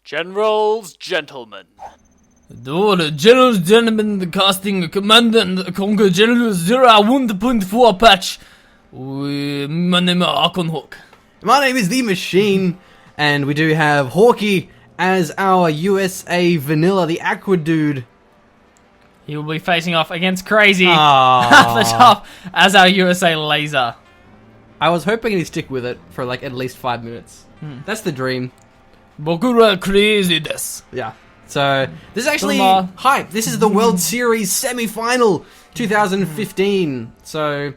Gentlemen. The Gentlemen, the casting commander and conquer General 01.4 patch. My name is Archon Hawk. My name is The Machine, and we do have Hawky as our USA Vanilla, the Aqua Dude. He will be facing off against Crazy Aww. at the top as our USA Laser. I was hoping he'd stick with it for like at least 5 minutes. That's the dream. Bokura crazy desu. Yeah. So, this is actually hype. This is the World Series semi-final 2015. So,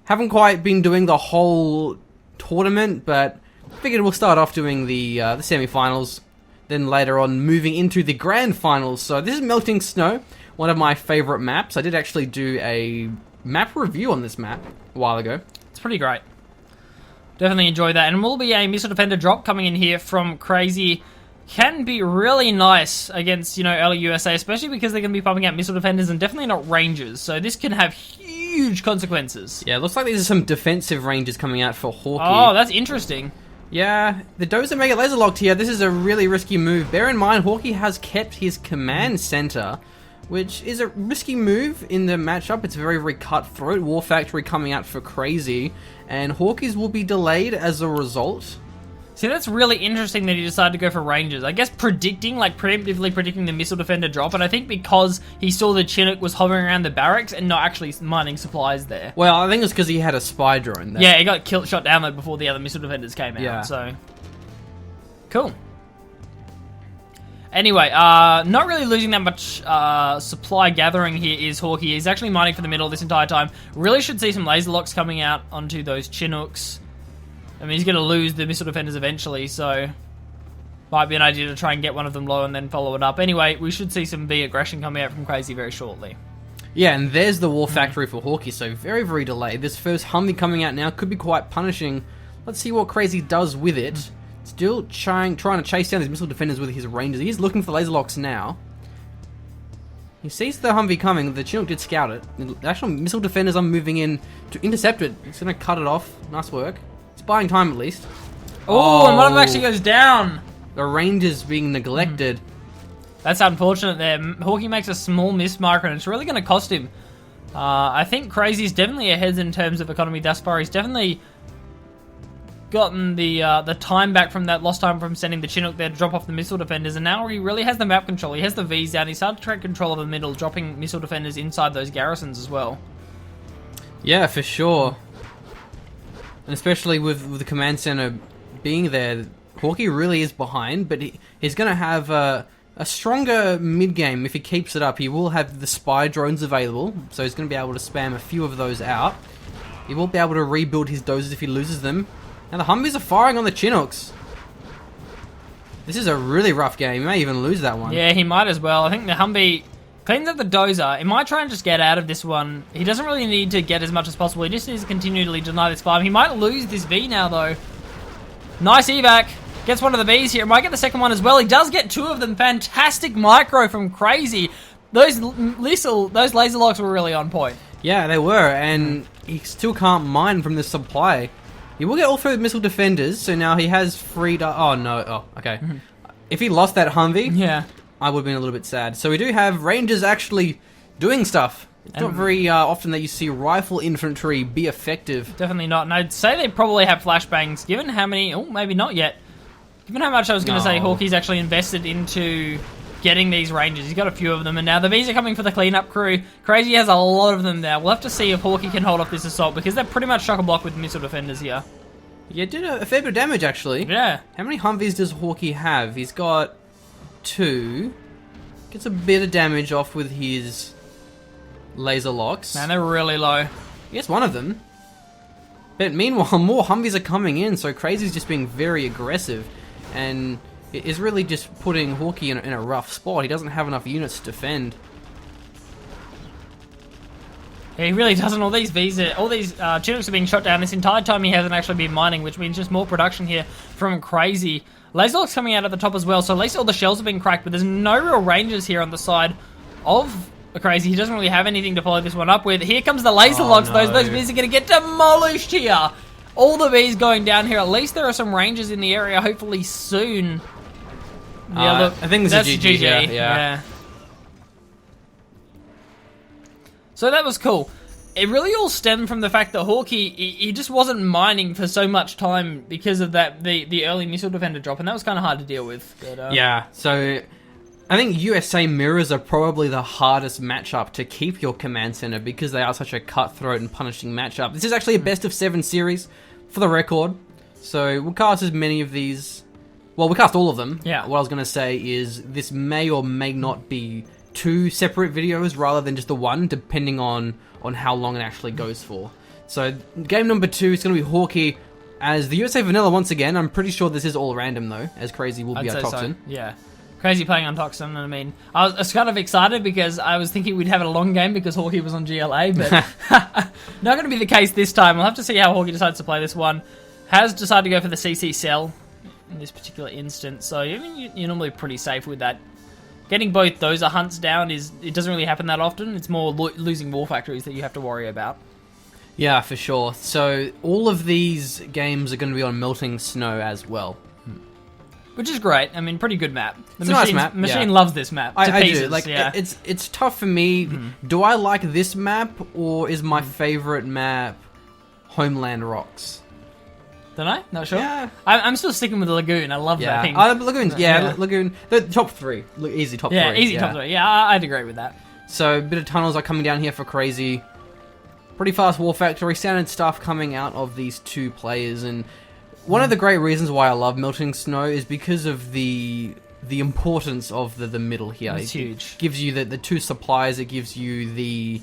haven't quite been doing the whole tournament, but figured we'll start off doing the semi-finals, then later on moving into the grand finals. So, this is Melting Snow, one of my favorite maps. I did actually do a map review on this map a while ago. It's pretty great. Definitely enjoy that. And will be a missile defender drop coming in here from Crazy. Can be really nice against, early USA, especially because they're going to be pumping out missile defenders and definitely not rangers. So this can have huge consequences. Yeah, it looks like these are some defensive rangers coming out for Hawky. Oh, that's interesting. Yeah, the Dozer Mega Laser locked here. This is a really risky move. Bear in mind, Hawky has kept his command center, which is a risky move in the matchup. It's very, very cutthroat. War Factory coming out for Crazy, and Hawky's will be delayed as a result. See, that's really interesting that he decided to go for Rangers. I guess preemptively predicting the missile defender drop, and I think because he saw the Chinook was hovering around the barracks and not actually mining supplies there. Well, I think it's because he had a spy drone there. Yeah, he got shot down though before the other missile defenders came out, Yeah. So... Cool. Anyway, not really losing that much supply gathering here is Hawky. He's actually mining for the middle this entire time. Really should see some laser locks coming out onto those Chinooks. I mean, he's going to lose the missile defenders eventually, so might be an idea to try and get one of them low and then follow it up. Anyway, we should see some B aggression coming out from Crazy very shortly. Yeah, and there's the War Factory for Hawky, so very, very delayed. This first Humvee coming out now could be quite punishing. Let's see what Crazy does with it. Still trying to chase down these missile defenders with his rangers. He's looking for laser locks now. He sees the Humvee coming. The Chinook did scout it. The actual missile defenders are moving in to intercept it. It's going to cut it off. Nice work. It's buying time at least. Oh, and one of them actually goes down. The rangers being neglected. That's unfortunate there. Hawky makes a small miss marker, and it's really going to cost him. I think Crazy's definitely ahead in terms of economy thus far. He's definitely gotten the time back from that lost time from sending the Chinook there to drop off the missile defenders, and now he really has the map control. He has the V's down. He's started to take control of the middle, dropping missile defenders inside those garrisons as well. Yeah, for sure. And especially with the command center being there, Hawky really is behind, but he's going to have a stronger mid-game if he keeps it up. He will have the spy drones available, so he's going to be able to spam a few of those out. He will be able to rebuild his dozers if he loses them. Now the Humvees are firing on the Chinooks. This is a really rough game. He may even lose that one. Yeah, he might as well. I think the Humvee cleans up the Dozer. He might try and just get out of this one. He doesn't really need to get as much as possible. He just needs to continually deny this farm. He might lose this V now, though. Nice evac. Gets one of the Bs here. Might get the second one as well. He does get two of them. Fantastic micro from Crazy. Those laser locks were really on point. Yeah, they were, and he still can't mine from this supply. He will get all three missile defenders, so now he has freed up. Oh, no. Oh, okay. If he lost that Humvee, yeah, I would have been a little bit sad. So we do have Rangers actually doing stuff. It's not very often that you see rifle infantry be effective. Definitely not. And I'd say they probably have flashbangs, given how many... Oh, maybe not yet. Given how much I was going to say Hawky's actually invested into getting these Rangers. He's got a few of them, and now the V's are coming for the cleanup crew. Crazy has a lot of them there. We'll have to see if Hawky can hold off this assault, because they're pretty much chock-a-block with missile defenders here. Yeah, did a fair bit of damage, actually. Yeah. How many Humvees does Hawky have? He's got 2. Gets a bit of damage off with his laser locks. Man, they're really low. He gets one of them. But meanwhile, more Humvees are coming in, so Crazy's just being very aggressive. And it is really just putting Hawky in a rough spot. He doesn't have enough units to defend. Yeah, he really doesn't. All these Chinooks are being shot down this entire time. He hasn't actually been mining, which means just more production here from Crazy. Laser locks coming out at the top as well, so at least all the shells have been cracked, but there's no real rangers here on the side of Crazy. He doesn't really have anything to follow this one up with. Here comes the laser locks. No. Those bees are going to get demolished here. All the bees going down here. At least there are some rangers in the area, hopefully soon. Yeah, look, I think it's that's a GG. GG. Yeah. So that was cool. It really all stemmed from the fact that Hawky, he just wasn't mining for so much time because of that the early missile defender drop, and that was kind of hard to deal with. But, yeah, so I think USA mirrors are probably the hardest matchup to keep your command center because they are such a cutthroat and punishing matchup. This is actually a best of 7 series for the record, so we'll cast as many of these. Well, we cast all of them. Yeah. What I was going to say is this may or may not be 2 separate videos rather than just the one, depending on how long it actually goes for. So game number 2 is going to be Hawky as the USA Vanilla once again. I'm pretty sure this is all random though, as Crazy will be our Toxin. So. Yeah. Crazy playing on Toxin, I mean, I was kind of excited because I was thinking we'd have a long game because Hawky was on GLA, but not going to be the case this time. We'll have to see how Hawky decides to play this one. Has decided to go for the CC cell in this particular instance, so I mean, you're normally pretty safe with that. Getting both those hunts down it doesn't really happen that often. It's more losing war factories that you have to worry about. Yeah, for sure. So all of these games are going to be on melting snow as well. Which is great. I mean, pretty good map. The It's a nice map, machine yeah. loves this map. I pieces, do. Like, yeah. it's tough for me. Do I like this map, or is my favorite map Homeland Rocks? Don't I? Not sure. Yeah. I'm still sticking with the Lagoon. I love that thing. Lagoons. Yeah, Lagoon. The top 3. Easy top 3. Yeah, easy top 3. Yeah, I'd agree with that. So, a bit of tunnels are coming down here for Crazy. Pretty fast war factory. Standard stuff coming out of these 2 players, and one of the great reasons why I love melting snow is because of the importance of the middle here. It's huge. Gives you the 2 supplies. It gives you the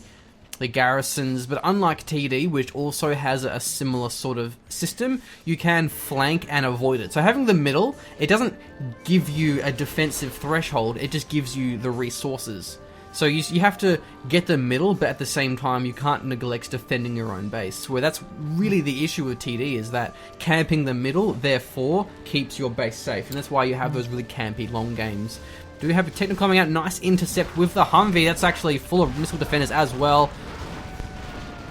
garrisons, but unlike TD, which also has a similar sort of system, you can flank and avoid it. So having the middle, it doesn't give you a defensive threshold. It just gives you the resources. So you have to get the middle, but at the same time, you can't neglect defending your own base. Where that's really the issue with TD, is that camping the middle, therefore, keeps your base safe. And that's why you have those really campy long games. Do we have a technical coming out? Nice intercept with the Humvee. That's actually full of missile defenders as well.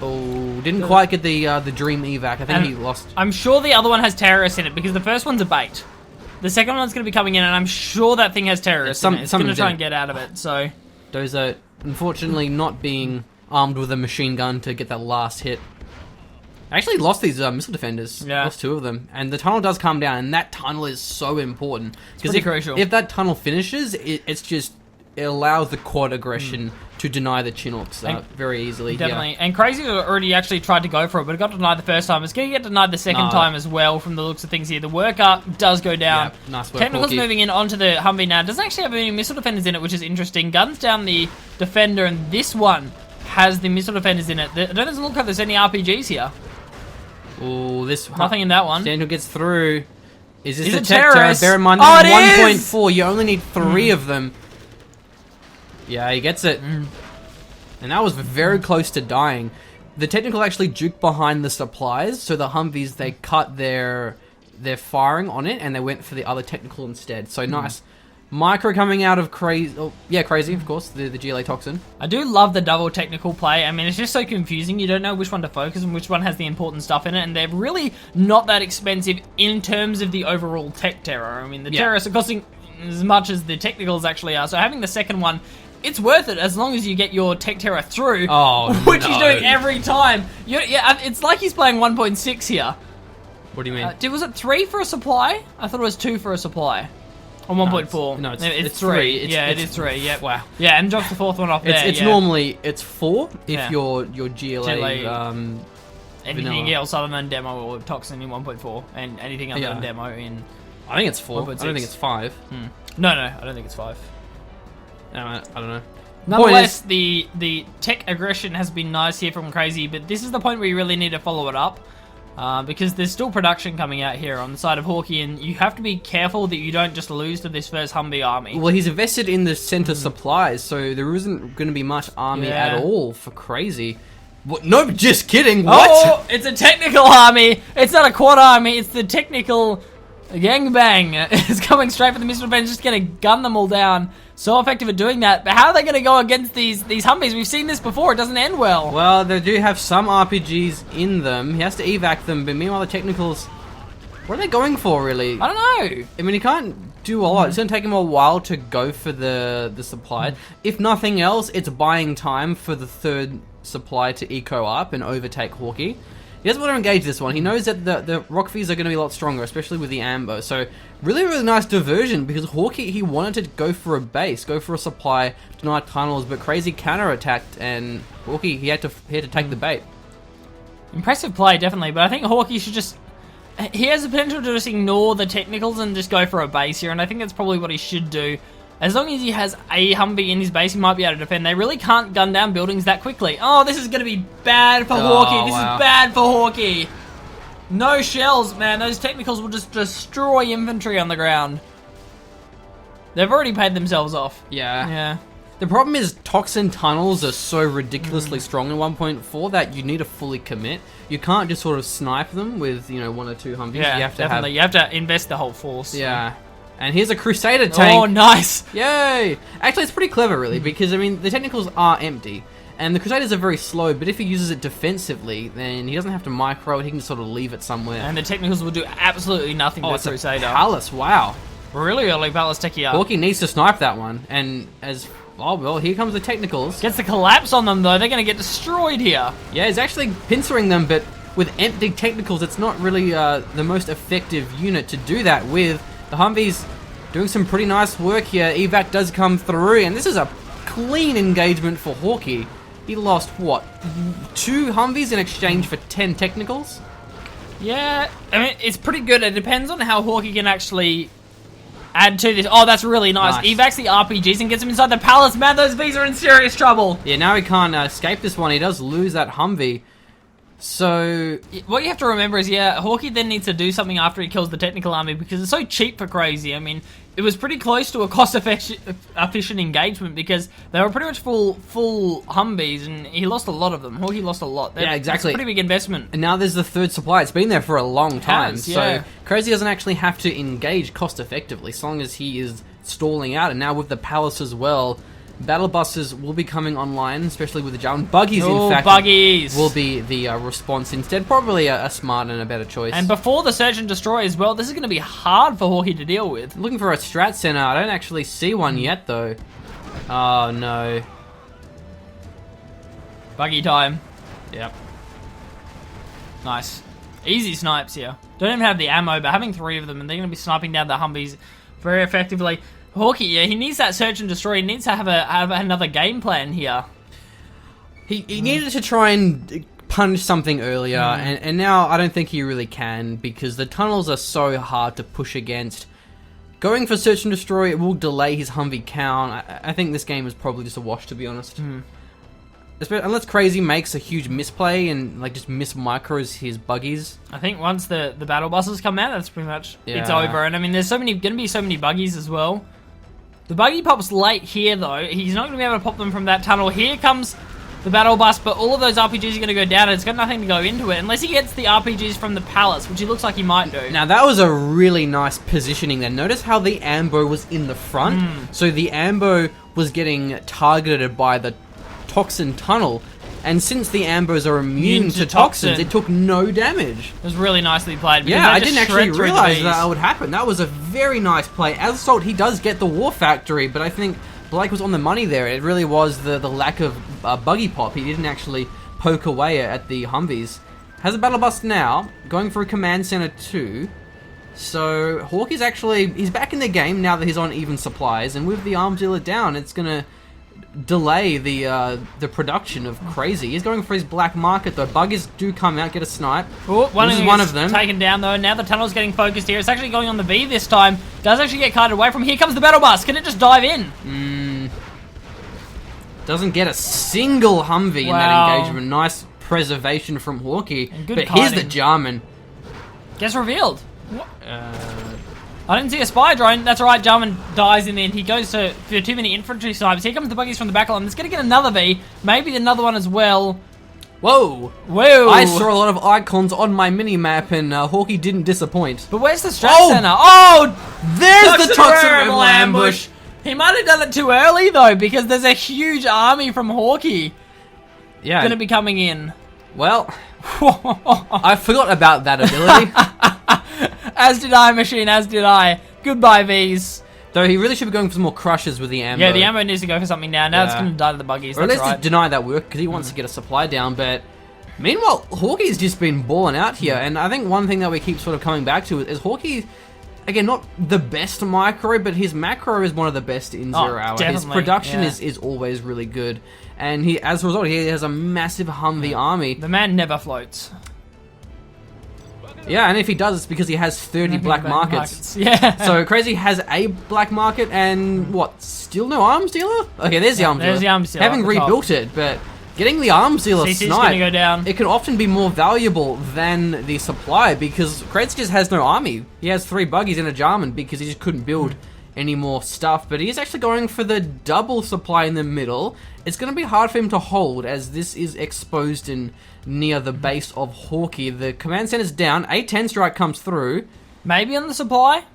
Oh, didn't quite get the Dream evac. I think he lost. I'm sure the other one has terrorists in it because the first one's a bait. The second one's going to be coming in, and I'm sure that thing has terrorists in it. It's going to try and get out of it, so... Dozer, unfortunately, not being armed with a machine gun to get that last hit. I actually lost these missile defenders. Yeah. Lost 2 of them. And the tunnel does come down, and that tunnel is so important. It's crucial. If that tunnel finishes, it allows the quad aggression to deny the Chinooks very easily. Definitely. Yeah. And Crazy already actually tried to go for it, but it got denied the first time. It's going to get denied the second time as well from the looks of things here. The worker does go down. Yep, nice work, Technical's Hawky. moving in onto the Humvee now. Doesn't actually have any missile defenders in it, which is interesting. Guns down the defender, and this one has the missile defenders in it. It doesn't look like there's any RPGs here. Oh, this... Nothing in that one. Daniel gets through. Is this Is a it tech terror? terrorist? Bear in mind, Oh, this it is 1.4. You only need 3 of them. Yeah, he gets it. And that was very close to dying. The technical actually juked behind the supplies, so the Humvees, they cut their firing on it, and they went for the other technical instead. So nice. Micro coming out of Crazy. Oh, yeah, Crazy, of course, the GLA Toxin. I do love the double technical play. I mean, it's just so confusing. You don't know which one to focus and which one has the important stuff in it, and they're really not that expensive in terms of the overall tech terror. I mean, the terrorists are costing as much as the technicals actually are, so having the second one, it's worth it as long as you get your tech terror through, which he's doing every time. It's like he's playing 1.6 here. What do you mean? Was it 3 for a supply? I thought it was 2 for a supply. On 1.4. No, it's 3. It is 3. Yep. Wow. Yeah, and drops the 4th one off there. It's normally 4 if your GLA anything vanilla. else other than demo or Toxin in 1.4, and anything other than demo in... I think it's 4. I 1.6. don't think it's 5. No, I don't think it's 5. I don't know. Nonetheless, the tech aggression has been nice here from Crazy, but this is the point where you really need to follow it up. Because there's still production coming out here on the side of Hawky, and you have to be careful that you don't just lose to this first Humvee army. Well, he's invested in the center supplies, so there isn't going to be much army at all for Crazy. What? No, just kidding. What? Oh, it's a technical army. It's not a quad army. It's the technical gangbang. It's coming straight for the missile defense, just going to gun them all down. So effective at doing that. But how are they going to go against these Humvees? We've seen this before. It doesn't end well. Well, they do have some RPGs in them. He has to evac them, but meanwhile the technicals... What are they going for, really? I don't know. I mean, he can't do a lot. It's going to take him a while to go for the supply. If nothing else, it's buying time for the third supply to eco up and overtake Hawky. He doesn't want to engage this one. He knows that the rock fees are going to be a lot stronger, especially with the amber. So really, really nice diversion because Hawky, he wanted to go for a base, go for a supply, deny tunnels, but Crazy counter-attacked, and Hawky, he had to take the bait. Impressive play, definitely, but I think Hawky should just... He has the potential to just ignore the technicals and just go for a base here, and I think that's probably what he should do. As long as he has a Humvee in his base, he might be able to defend. They really can't gun down buildings that quickly. Oh, this is going to be bad for Hawky. This is bad for Hawky. No shells, man. Those technicals will just destroy infantry on the ground. They've already paid themselves off. Yeah. The problem is toxin tunnels are so ridiculously strong in 1.4 that you need to fully commit. You can't just sort of snipe them with, you know, 1 or 2 Humvees. Yeah, you have to definitely. You have to invest the whole force. Yeah. And here's a Crusader tank. Oh, nice. Yay! Actually, it's pretty clever, really, because, I mean, the technicals are empty. And the Crusaders are very slow, but if he uses it defensively, then he doesn't have to micro it. He can just sort of leave it somewhere. And the technicals will do absolutely nothing to the Crusader. Palace, wow. Really early Palace techie up. Hawky needs to snipe that one. And as... Oh, well, here comes the technicals. Gets the collapse on them, though. They're going to get destroyed here. Yeah, he's actually pincering them, but with empty technicals, it's not really the most effective unit to do that with. The Humvee's doing some pretty nice work here. Evac does come through, and this is a clean engagement for Hawky. He lost, what, 2 Humvees in exchange for 10 technicals? Yeah, I mean, it's pretty good. It depends on how Hawky can actually add to this. Oh, that's really nice. Evacs the RPGs and gets him inside the palace. Man, those Vs are in serious trouble. Yeah, now he can't escape this one. He does lose that Humvee. So... What you have to remember is, yeah, Hawky then needs to do something after he kills the technical army because it's so cheap for Crazy. I mean, it was pretty close to a cost-efficient engagement because they were pretty much full Humvees and he lost a lot of them. Hawky lost a lot. Yeah, exactly. It's a pretty big investment. And now there's the third supply. It's been there for a long time. Yeah. So Crazy doesn't actually have to engage cost-effectively as long as he is stalling out. And now with the palace as well... Battle buses will be coming online, especially with the German buggies. In fact, buggies will be the response instead. Probably a smart and a better choice. And before the search and destroy as well, this is going to be hard for Hawky to deal with. Looking for a strat center. I don't actually see one yet, though. Oh no! Buggy time. Yep. Nice, easy snipes here. Don't even have the ammo, but having 3 of them, and they're going to be sniping down the Humvees very effectively. Hawky, yeah, he needs that search and destroy. He needs to have another game plan here. He needed to try and punch something earlier, and now I don't think he really can because the tunnels are so hard to push against. Going for search and destroy, it will delay his Humvee count. I think this game is probably just a wash, to be honest. Unless Crazy makes a huge misplay and like just mis-micros his buggies. I think once the battle buses come out, that's pretty much it's over. And I mean, there's going to be so many buggies as well. The buggy pops late here, though. He's not going to be able to pop them from that tunnel. Here comes the battle bus, but all of those RPGs are going to go down, and it's got nothing to go into it, unless he gets the RPGs from the palace, which he looks like he might do. Now, that was a really nice positioning there. Notice how the ambo was in the front. So the ambo was getting targeted by the toxin tunnel, and since the ambos are immune to toxins, it took no damage. It was really nicely played. Yeah, I didn't actually realize that would happen. That was a very nice play. As Assault, he does get the War Factory, but I think Blake was on the money there. It really was the lack of buggy pop. He didn't actually poke away at the Humvees. Has a battle bus now, going for a command center too. So Hawky's he's back in the game now that he's on even supplies, and with the arms dealer down, it's gonna delay the production of Crazy. He's going for his black market though. Buggies do come out, get a snipe. Oh, one of them taken down though. Now the tunnel's getting focused here. It's actually going on the V this time. Does actually get carted away from. Here comes the battle bus. Can it just dive in? Doesn't get a single Humvee in that engagement. Nice preservation from Hawky. But here's the Jarman. Gets revealed. What? I didn't see a spy drone. That's right, Jarman dies in the end. He goes for too many infantry snipes. Here comes the buggies from the back line. It's going to get another V. Maybe another one as well. Whoa. Whoa. I saw a lot of icons on my mini-map, and Hawky didn't disappoint. But where's the strat center? Oh! There's the toxic rebel ambush. He might have done it too early, though, because there's a huge army from Hawky going to be coming in. Well, I forgot about that ability. As did I, Machine, as did I. Goodbye, V's. Though he really should be going for some more crushes with the ammo. Yeah, the ammo needs to go for something now. Now it's going to die to the buggies. Or at That's least right. deny that work because he wants to get a supply down. But meanwhile, Hawky's just been balling out here. And I think one thing that we keep sort of coming back to is Hawky, again, not the best micro, but his macro is one of the best in Zero Hour. His production is always really good. And he, as a result, he has a massive Humvee army. The man never floats. Yeah, and if he does, it's because he has 30 black markets. Yeah. So Crazy has a black market and what? Still no arms dealer? Okay, there's the arms dealer. There's the arms dealer. Haven't rebuilt it, but getting the arms dealer CC's snipe, gonna go down. it can often be more valuable than the supply because Crazy just has no army. He has 3 buggies and a Jarman because he just couldn't build any more stuff. But he is actually going for the double supply in the middle. It's going to be hard for him to hold as this is exposed in near the base of Hawky. The command center's down. A 10 strike comes through. Maybe on the supply?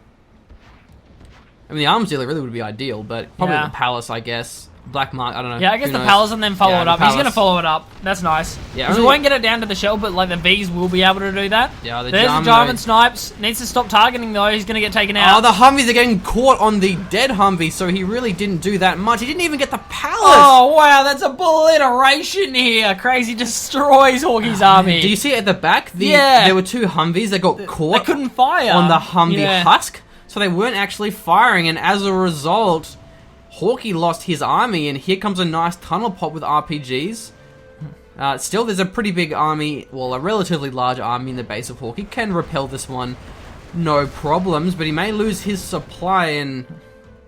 I mean, the arms dealer really would be ideal, but probably the palace, I guess. Black mark, I don't know. Yeah, I guess the palace and then follow it up. He's going to follow it up. That's nice. Yeah, because we won't get it down to the shell, but like the V's will be able to do that. Yeah, there's the Jarman snipes. Needs to stop targeting though. He's going to get taken out. Oh, the Humvees are getting caught on the dead Humvee, so he really didn't do that much. He didn't even get the palace. Oh, wow, that's obliteration here. Crazy destroys Hawky's army. Do you see it at the back? There were 2 Humvees that got caught. They couldn't fire on the Humvee husk, so they weren't actually firing, and as a result, Hawky lost his army, and here comes a nice tunnel pop with RPGs. Still, there's a pretty big army, well, a relatively large army in the base of Hawky. Can repel this one, no problems, but he may lose his supply, and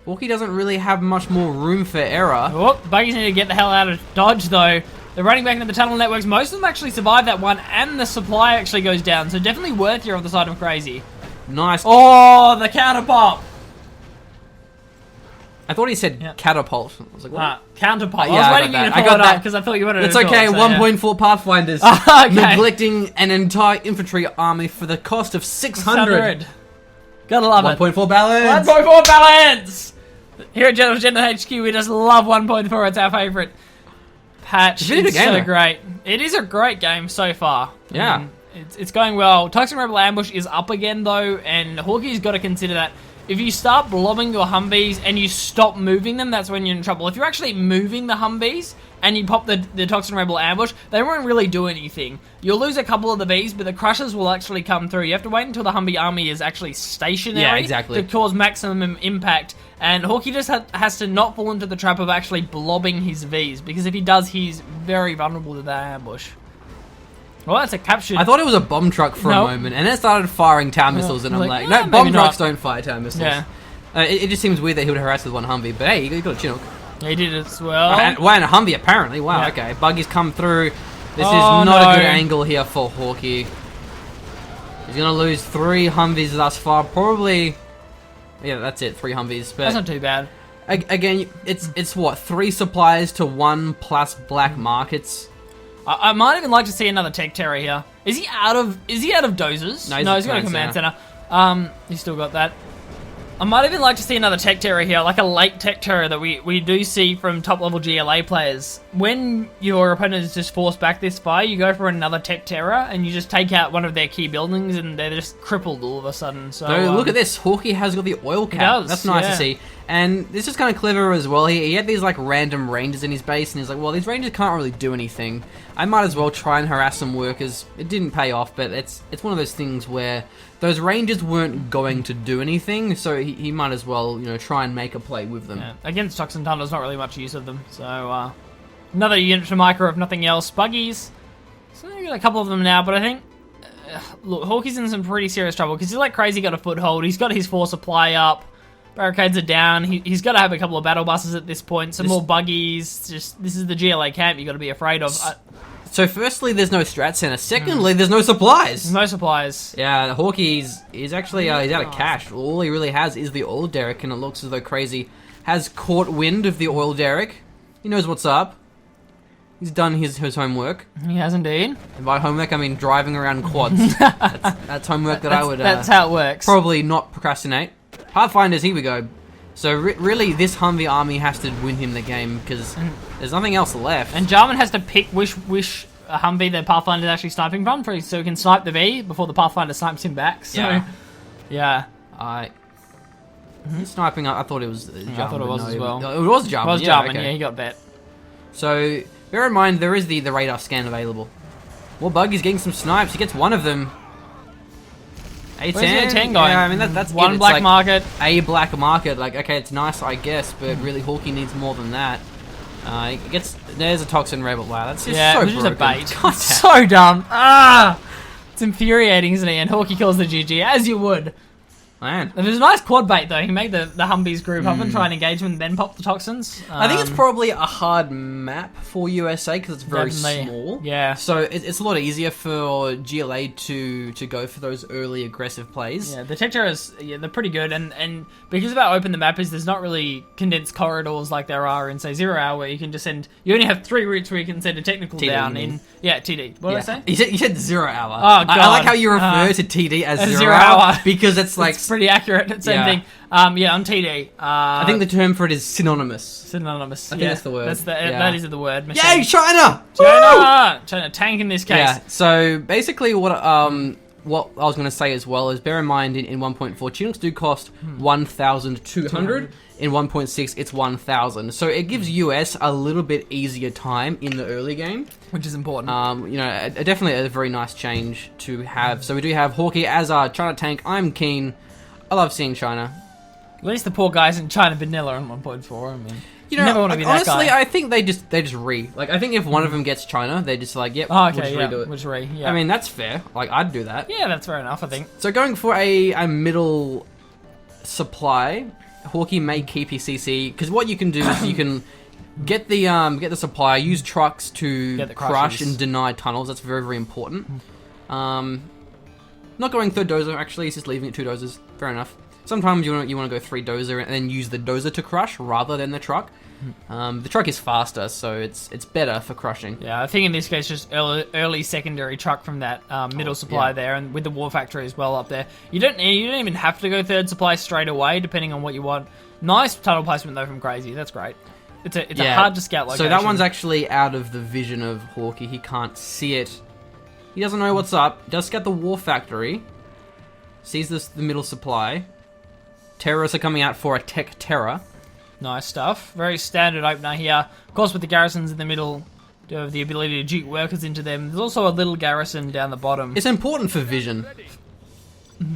Hawky doesn't really have much more room for error. Oh, buggies need to get the hell out of Dodge, though. They're running back into the tunnel networks. Most of them actually survive that one, and the supply actually goes down, so definitely worth here on the side of Crazy. Nice. Oh, the counter pop. I thought he said catapult. I was like, what? Counterpart. Yeah, I was waiting for you to follow it up because I thought you wanted to. It's okay, 1.4 Pathfinders. Neglecting an entire infantry army for the cost of 600. Gotta love it. 1.4 balance. 1.4 balance! Here at GeneralsGentlemen HQ, we just love 1.4. It's our favourite patch. It's really good game, so great. It is a great game so far. Yeah. It's going well. Tungsten Rebel Ambush is up again, though, and Hawky's got to consider that. If you start blobbing your Humvees and you stop moving them, that's when you're in trouble. If you're actually moving the Humvees and you pop the Tungsten Rebel Ambush, they won't really do anything. You'll lose a couple of the Vs, but the Crushers will actually come through. You have to wait until the Humvee army is actually stationary to cause maximum impact. And Hawky just has to not fall into the trap of actually blobbing his Vs, because if he does, he's very vulnerable to that ambush. Well, that's a captured... I thought it was a bomb truck for a moment, and then it started firing tower missiles, and I'm like, no, bomb trucks don't fire tower missiles. Yeah. It just seems weird that he would harass with one Humvee, but hey, he got a Chinook. Yeah, he did as well. And a Humvee, apparently. Wow, okay. Buggies come through. This is not a good angle here for Hawky. He's going to lose 3 Humvees thus far. Probably... Yeah, that's it, 3 Humvees. But that's not too bad. Again, it's what, 3 supplies to 1 plus black markets? I might even like to see another tech terror here. Is he out of dozers? No, he's got a command center. He's still got that. I might even like to see another tech terror here, like a late tech terror that we do see from top level GLA players. When your opponent is just forced back this far, you go for another tech terror and you just take out one of their key buildings and they're just crippled all of a sudden. So look at this, Hawky has got the oil cap. That's nice to see. And this is kind of clever as well. He had these like random rangers in his base and he's like, well, these rangers can't really do anything. I might as well try and harass some workers. It didn't pay off, but it's one of those things where those rangers weren't going to do anything, so he might as well, try and make a play with them. Yeah. Against Toxin Tunnel, there's not really much use of them. So another unit to micro, if nothing else. Buggies. So we got a couple of them now, but I think look, Hawky's in some pretty serious trouble because he's like Crazy got a foothold. He's got his 4 supply up. Barricades are down. He's got to have a couple of battle buses at this point. Some more buggies. Just this is the GLA camp you got to be afraid of. So firstly, there's no strat center. Secondly, there's no supplies. There's no supplies. Yeah, Hawky's actually he's out of cash. All he really has is the oil derrick, and it looks as though Crazy has caught wind of the oil derrick. He knows what's up. He's done his homework. He has indeed. And by homework, I mean driving around quads. that's homework I would... that's how it works. Probably not procrastinate. Pathfinders, here we go. So really, this Humvee army has to win him the game because there's nothing else left. And Jarman has to pick which Humvee the Pathfinder is actually sniping from, so he can snipe the V before the Pathfinder snipes him back. So, yeah. Sniping, I thought it was jumping. I thought it was as well. It was jumping. It was yeah, jumping, okay. yeah, he got bet. So, bear in mind, there is the radar scan available. Well, Buggy's getting some snipes. He gets one of them. A10. Where's the A10 going? Yeah, I mean, that's one it. It's black like market. A black market. Like, okay, it's nice, I guess, but really, Hawky needs more than that. He gets... There's a Toxin Rebel. Wow, that's just so it was broken. just a bait. God damn. So dumb. Ah! It's infuriating, isn't it? And Hawky kills the GG, as you would. Man. It was a nice quad bait, though. He made the Humvees group up and try and engage them and then pop the Toxins. I think it's probably a hard map for USA because it's very small. Yeah. So it's a lot easier for GLA to go for those early aggressive plays. Yeah, the Tech Terrors, they're pretty good. And because of how open the map is, there's not really condensed corridors like there are in, say, 0 Hour, where you can just send... You only have 3 routes where you can send a technical TD, down in... Yeah, TD. What did I say? You said 0 Hour. Oh, God. I like how you refer to TD as 0 Hour because it's like... It's pretty accurate. Same thing. Yeah, on TD. I think the term for it is synonymous. Synonymous. I think that's the word. That is the word. Yay, China! China tank in this case. Yeah. So basically, what I was going to say as well is bear in mind in 1.4 Chinooks do cost 1,200. In 1.6, it's 1,000. So it gives US a little bit easier time in the early game, which is important. You know, definitely a very nice change to have. So we do have Hawky as our China tank. I'm keen. I love seeing China. At least the poor guys in China vanilla on 1.4. I mean, you know, never want to be that honestly, guy. I think they just like. I think if one of them gets China, they're just like, yep, oh, okay, we'll just redo it. We'll just yeah. I mean, that's fair. Like, I'd do that. Yeah, that's fair enough. I think. So going for a middle supply, Hawky may keep his CC because what you can do is you can get the supply, use trucks to crush and deny tunnels. That's very, very important. Not going third dozer, actually, he's just leaving it 2 dozers. Fair enough. Sometimes you want to go 3 dozer and then use the dozer to crush rather than the truck. The truck is faster, so it's better for crushing. Yeah, I think in this case, just early secondary truck from that middle supply there, and with the war factory as well up there. You don't even have to go third supply straight away, depending on what you want. Nice tunnel placement though from Crazy. That's great. It's a hard to scout location. So that one's actually out of the vision of Hawky. He can't see it. He doesn't know what's up. Does get the war factory. Sees the middle supply. Terrorists are coming out for a tech terror. Nice stuff. Very standard opener here. Of course, with the garrisons in the middle, you have the ability to juke workers into them. There's also a little garrison down the bottom. It's important for vision,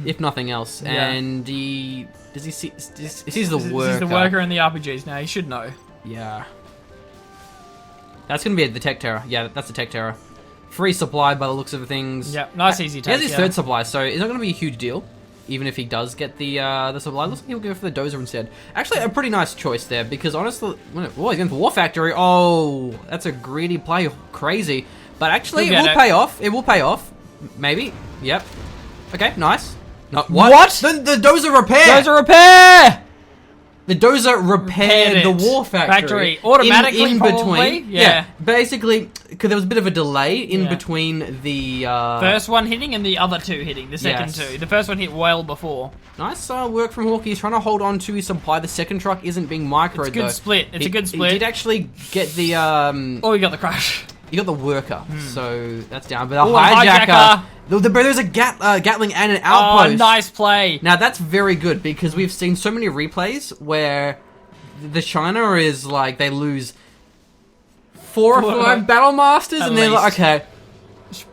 if nothing else. Yeah. And he sees the worker. He's the worker in the RPGs now. He should know. Yeah. That's going to be the tech terror. Yeah, that's the tech terror. Free supply by the looks of things. Yeah, nice easy take. He has his third supply, so it's not going to be a huge deal. Even if he does get the supply, looks like he'll go for the dozer instead. Actually, a pretty nice choice there, because honestly... Oh, he's going for War Factory. Oh, that's a greedy play. Crazy. But actually, it will pay off. It will pay off. Maybe. Yep. Okay, nice. No, what? The dozer repair! Dozer repair! The dozer repaired the war factory. Automatically, in probably? between. Yeah. Basically, because there was a bit of a delay in between the... first one hitting and the other 2 hitting. The second 2. The first one hit well before. Nice work from Hawky. He's trying to hold on to his supply. The second truck isn't being microed, It's a good split. It's a good split. He did actually get the... Oh, he got the crash. You got the worker, so that's down. But the hijacker... There's a Gatling and an outpost. Oh, nice play. Now, that's very good, because we've seen so many replays where the China is like, they lose 4 or 5 Battle Masters, and they're like, okay, I should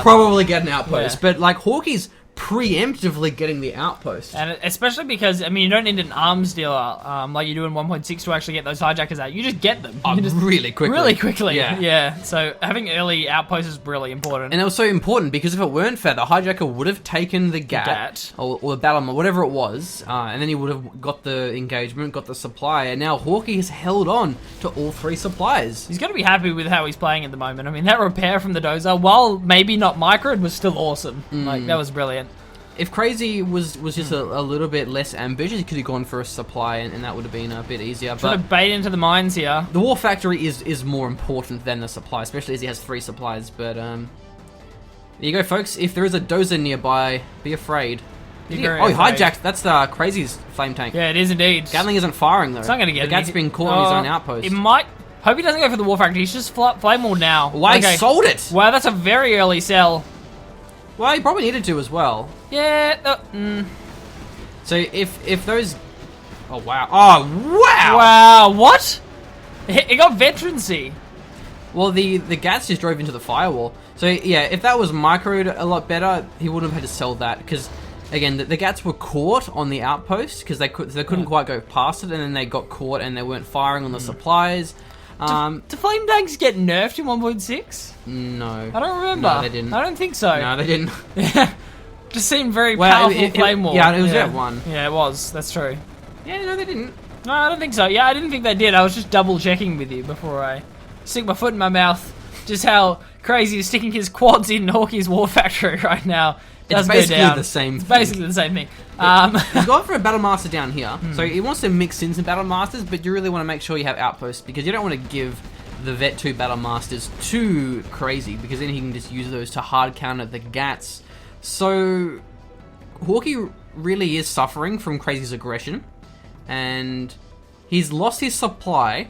probably get an outpost. Yeah. But, like, Hawky's preemptively getting the outpost. And especially because, I mean, you don't need an arms dealer like you do in 1.6 to actually get those hijackers out. You just get them. Really quickly. Really quickly. Yeah. So having early outposts is really important. And it was so important because if it weren't fair, the hijacker would have taken the GAT. Or the battle, whatever it was, and then he would have got the engagement, got the supply, and now Hawky has held on to all 3 supplies. He's going to be happy with how he's playing at the moment. I mean, that repair from the dozer, while maybe not microed, was still awesome. Like, that was brilliant. If Crazy was just a little bit less ambitious, he could have gone for a supply, and that would have been a bit easier. Trying to bait into the mines here. The war factory is more important than the supply, especially as he has 3 supplies. But there you go, folks. If there is a dozer nearby, be afraid. He hijacked. That's the Crazy's flame tank. Yeah, it is indeed. Gatling isn't firing though. It's not going to get the Gat's been caught on his own outpost. It might. Hope he doesn't go for the war factory. He's just flame wall now. Why he sold it? Wow, that's a very early sell. Well, he probably needed to as well. Yeah. So if those... Oh, wow. Oh, wow! Wow, what? It got veterancy. Well, the Gats just drove into the firewall. So, yeah, if that was microed a lot better, he wouldn't have had to sell that. Because, again, the Gats were caught on the outpost because they couldn't quite go past it, and then they got caught and they weren't firing on the supplies. Do flame tanks get nerfed in 1.6? No. I don't remember. No, they didn't. I don't think so. No, they didn't. Just seemed very powerful flame wall. Yeah, it was that one. Yeah, it was. That's true. Yeah, no, they didn't. No, I don't think so. Yeah, I didn't think they did. I was just double checking with you before I stick my foot in my mouth. Just how Crazy is sticking his quads in Hawky's War Factory right now. It's basically the same. It's basically the same thing. He's gone for a Battle Master down here, so he wants to mix in some Battle Masters, but you really want to make sure you have outposts because you don't want to give the Vet 2 Battle Masters too Crazy because then he can just use those to hard counter the Gats. So Hawky really is suffering from Crazy's aggression, and he's lost his supply.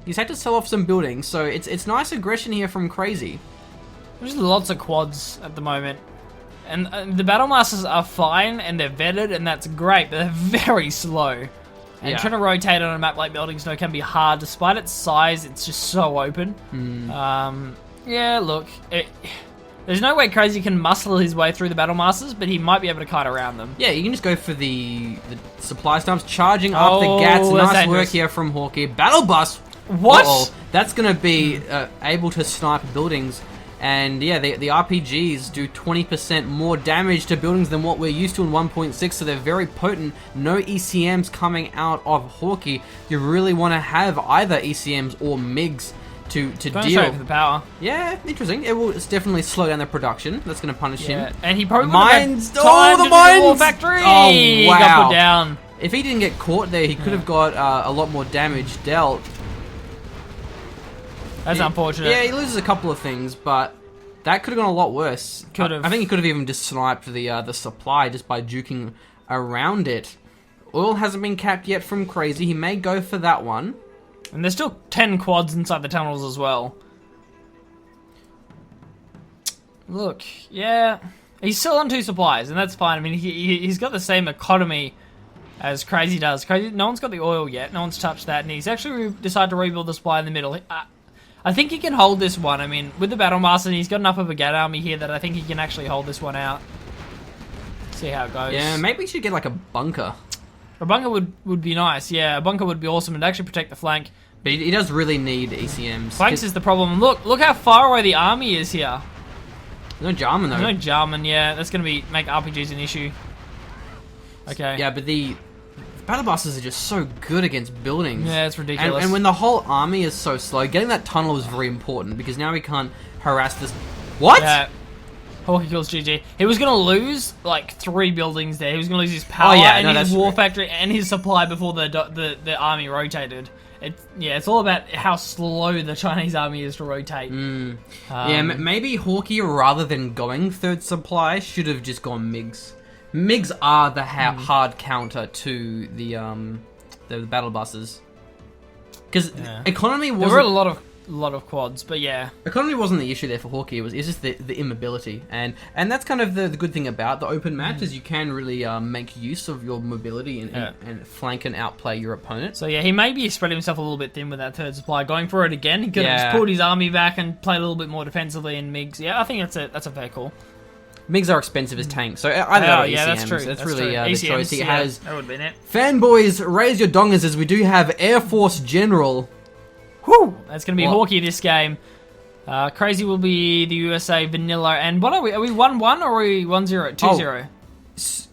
He's had to sell off some buildings, so it's nice aggression here from Crazy. There's lots of quads at the moment. And the Battle Masters are fine, and they're vetted, and that's great, but they're very slow. And trying to rotate on a map like Building Snow can be hard. Despite its size, it's just so open. Yeah, look. There's no way Crazy can muscle his way through the Battle Masters, but he might be able to kite around them. Yeah, you can just go for the supply stumps, charging up the Gats. Nice dangerous. work here from Hawky. Battle Bus! What? Uh-oh. That's going to be able to snipe buildings. And yeah, the RPGs do 20% more damage to buildings than what we're used to in 1.6, so they're very potent. No ECMs coming out of Hawky. You really want to have either ECMs or MiGs to deal. For the power. Yeah, interesting. It's definitely slow down the production. That's going to punish him. And he probably mines. The mines! War Factory! Oh, wow. Got put down. If he didn't get caught there, he could have got a lot more damage dealt. That's unfortunate. Yeah, he loses a couple of things, but that could have gone a lot worse. Could have. I think he could have even just sniped the supply just by juking around it. Oil hasn't been capped yet from Crazy. He may go for that one. And there's still 10 quads inside the tunnels as well. Look, yeah. He's still on 2 supplies, and that's fine. I mean, he's got the same economy as Crazy does. Crazy, no one's got the oil yet. No one's touched that, and he's actually decided to rebuild the supply in the middle. I think he can hold this one. I mean, with the Battle Master, he's got enough of a Gat army here that I think he can actually hold this one out. See how it goes. Yeah, maybe we should get like a bunker. A bunker would be nice. Yeah, a bunker would be awesome and actually protect the flank. But he does really need ECMs. Flanks is the problem. Look how far away the army is here. There's no Jarman though. There's no Jarman, yeah. That's going to make RPGs an issue. Okay. Yeah, but the Battle Busters are just so good against buildings. Yeah, it's ridiculous. And when the whole army is so slow, getting that tunnel is very important because now we can't harass this. What? Yeah. Hawky kills GG. He was going to lose like 3 buildings there. He was going to lose his power and his war factory and his supply before the army rotated. It's all about how slow the Chinese army is to rotate. Yeah, maybe Hawky, rather than going 3rd supply, should have just gone MiGs. MiGs are the hard counter to the Battle Busters. Because economy wasn't... There were a lot of quads, but yeah. Economy wasn't the issue there for Hawky. It was just the immobility. And that's kind of the good thing about the open match is you can really make use of your mobility and flank and outplay your opponent. So yeah, he maybe spread himself a little bit thin with that 3rd supply. Going for it again, he could have just pulled his army back and played a little bit more defensively in MiGs. Yeah, I think that's a fair call. MiGs are expensive as tanks, so either that or ECMs. That's true. That's really the choice he has. That would have been it. Fanboys, raise your dongers as we do have Air Force General. Whew! That's going to be Hawky this game. Crazy will be the USA vanilla. And what are we? Are we 1-1 or are we 1-0? 2-0?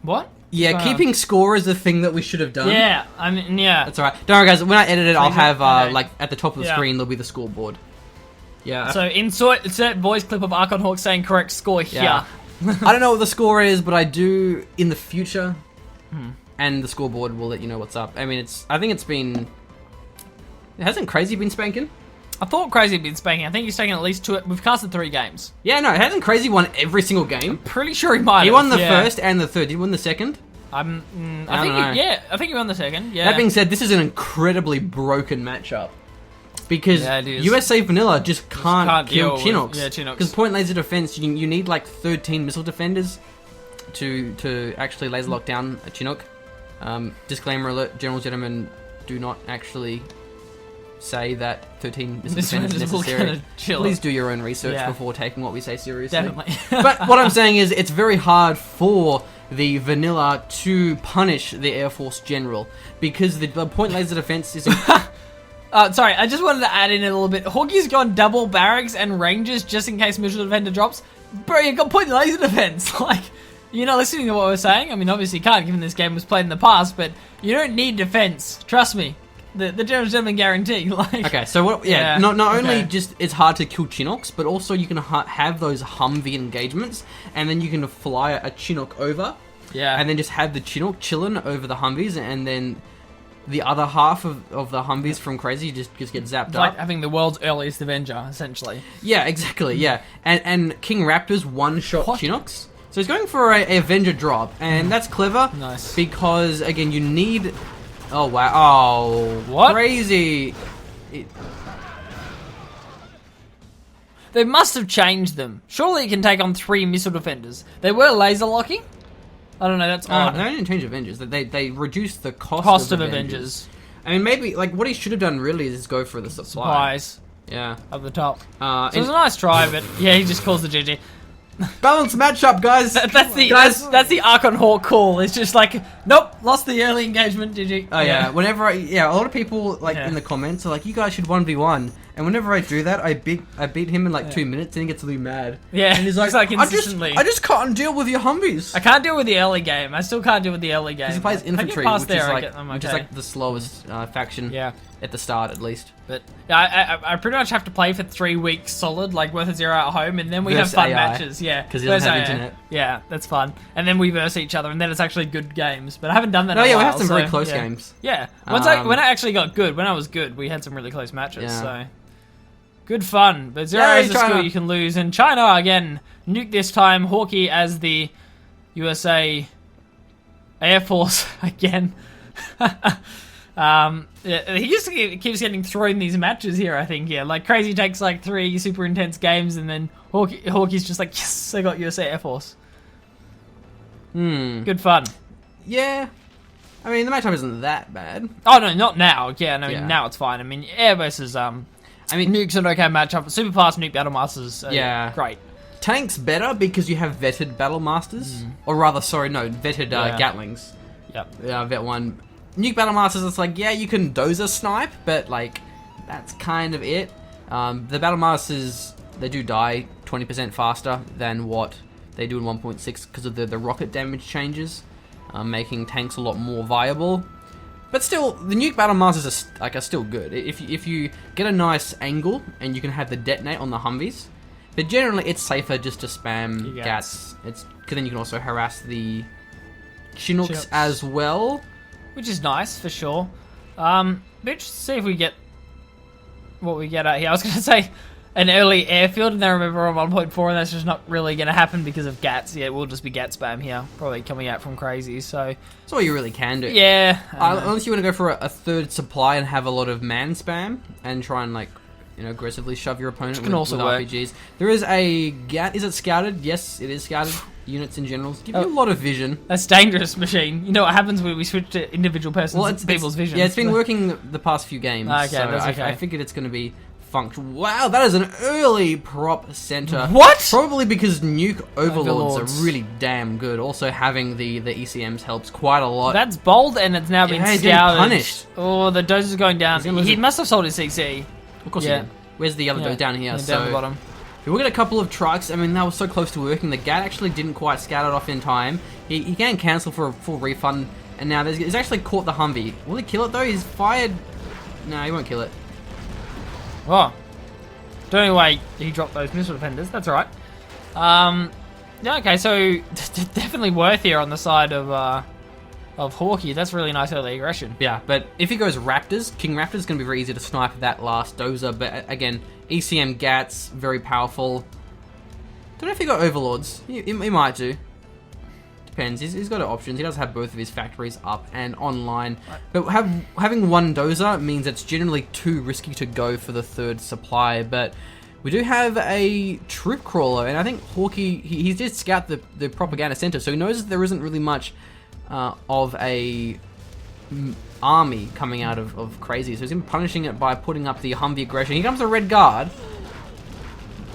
What? Yeah, keeping score is the thing that we should have done. Yeah, I mean, yeah. That's alright. Don't worry, guys. When I edit it, I'll have, like, at the top of the screen, there'll be the scoreboard. Yeah. So, insert voice clip of Archon Hawk saying correct score here. Yeah. I don't know what the score is, but I do in the future. And the scoreboard will let you know what's up. I mean, I think it's been... Hasn't Crazy been spanking? I thought Crazy had been spanking. I think he's taken at least 2... We've casted 3 games. Yeah, no, hasn't Crazy won every single game? I'm pretty sure he might have. He won the first and the 3rd. Did he win the 2nd? I think he won the 2nd, yeah. That being said, this is an incredibly broken matchup. Because USA Vanilla just can't kill Chinox. Yeah, Chinox. Because point laser defense, you need like 13 missile defenders. to actually laser lock down a Chinook. Disclaimer alert: General Gentlemen do not actually say that 13 missile defense is necessary. Please do your own research before taking what we say seriously. Definitely. But what I'm saying is, it's very hard for the vanilla to punish the Air Force general because the point laser defense is. Sorry, I just wanted to add in a little bit. Hawky's gone double barracks and rangers just in case missile defender drops. Bro, you got point laser defense. Like, you're not listening to what we're saying. I mean, obviously you can't, given this game was played in the past, but you don't need defense. Trust me. The General's Gentlemen guarantee. Like, okay, so what? Yeah, not only just it's hard to kill Chinooks, but also you can have those Humvee engagements, and then you can fly a Chinook over, and then just have the Chinook chilling over the Humvees, and then the other half of the Humvees from Crazy just get zapped like up. having the world's earliest Avenger, essentially. Yeah, exactly. Yeah, and King Raptor's one-shot Chinooks. So he's going for a Avenger drop, and that's clever. Nice. Because again, you need. Oh wow! Oh, what? Crazy! They must have changed them. Surely it can take on 3 missile defenders. They were laser locking. I don't know. That's odd. They didn't change Avengers. They reduced the cost of Avengers. I mean, maybe like what he should have done really is go for the supplies. Yeah, up the top. So it was a nice try, but yeah, he just calls the GG. Balanced matchup, guys. That's the Archon Hawk call. It's just like, nope, lost the early engagement, GG. Oh yeah. Whenever a lot of people like in the comments are like, you guys should 1v1. And whenever I do that, I beat him in like 2 minutes, and he gets really mad. Yeah, and he's like consistently. I just can't deal with your Humvees. I can't deal with the early game. I still can't deal with the early game. Because he plays infantry, which is like the slowest faction. Yeah. At the start, at least. But I pretty much have to play for 3 weeks solid, like worth a 0 at home, and then we have fun matches. Yeah, because he doesn't have internet. Yeah, that's fun. And then we verse each other, and then it's actually good games. But I haven't done that. No, in a while, we have some very close games. Yeah, when I actually got good, when I was good, we had some really close matches. So. Good fun, but 0 is a score you can lose. And China, again, nuke this time. Hawky as the USA Air Force again. He just keeps getting thrown these matches here, I think. Yeah, like Crazy takes like 3 super intense games, and then Hawky's just like, yes, I got USA Air Force. Good fun. Yeah. I mean, the matchup isn't that bad. Oh, no, not now. Yeah, no, now it's fine. I mean, Air versus... nuke's an okay matchup. Super fast nuke battle masters. Great. Tank's better because you have vetted battle masters, or rather, sorry, no, vetted Gatlings. Yep. Vet 1. Nuke battle masters. It's like you can dozer snipe, but like that's kind of it. The battle masters, they do die 20% faster than what they do in 1.6 because of the rocket damage changes, making tanks a lot more viable. But still, the nuke battle masters are still good if you get a nice angle and you can have the detonate on the Humvees. But generally, it's safer just to spam Gats. It's because then you can also harass the Chinooks as well, which is nice for sure. Let's see if we get what we get out here. I was gonna say an early airfield, and then I remember on 1.4, and that's just not really going to happen because of Gats. Yeah, it will just be Gat spam here, probably coming out from Crazy, so... That's all you really can do. Yeah. Unless you want to go for a third supply and have a lot of man spam, and try and, like, aggressively shove your opponent with RPGs. There is a Gat... Is it scouted? Yes, it is scouted. Units and generals give you a lot of vision. That's dangerous, machine. You know what happens when we switch to individual people's vision? Yeah, it's been working the past few games. Okay, so that's okay. I figured it's going to be... Wow, that is an early prop center. What? Probably because nuke overlords are really damn good. Also, having the ECMs helps quite a lot. That's bold, and it's now been scouted. He's getting punished. Oh, the dose is going down. He must have sold his CC. Of course he did. Where's the other dose? Down here. Yeah, down the bottom. We got a couple of trucks. I mean, that was so close to working. The Gat actually didn't quite scout it off in time. He can cancel for a full refund, and now he's actually caught the Humvee. Will he kill it though? He's fired. No, he won't kill it. Oh. Don't know why he dropped those missile defenders. That's alright. Yeah, okay, so definitely worth here on the side of Hawky. That's really nice early aggression. Yeah, but if he goes Raptors, King Raptor's going to be very easy to snipe that last dozer. But again, ECM Gats, very powerful. Don't know if he got Overlords. He might do. Depends. He's got options. He does have both of his factories up and online. But having one dozer means it's generally too risky to go for the third supply. But We do have a troop crawler, and I think Hawky, he did scout the propaganda center, so he knows that there isn't really much of a army coming out of Crazy. So he's been punishing it by putting up the Humvee aggression. Here comes the Red Guard.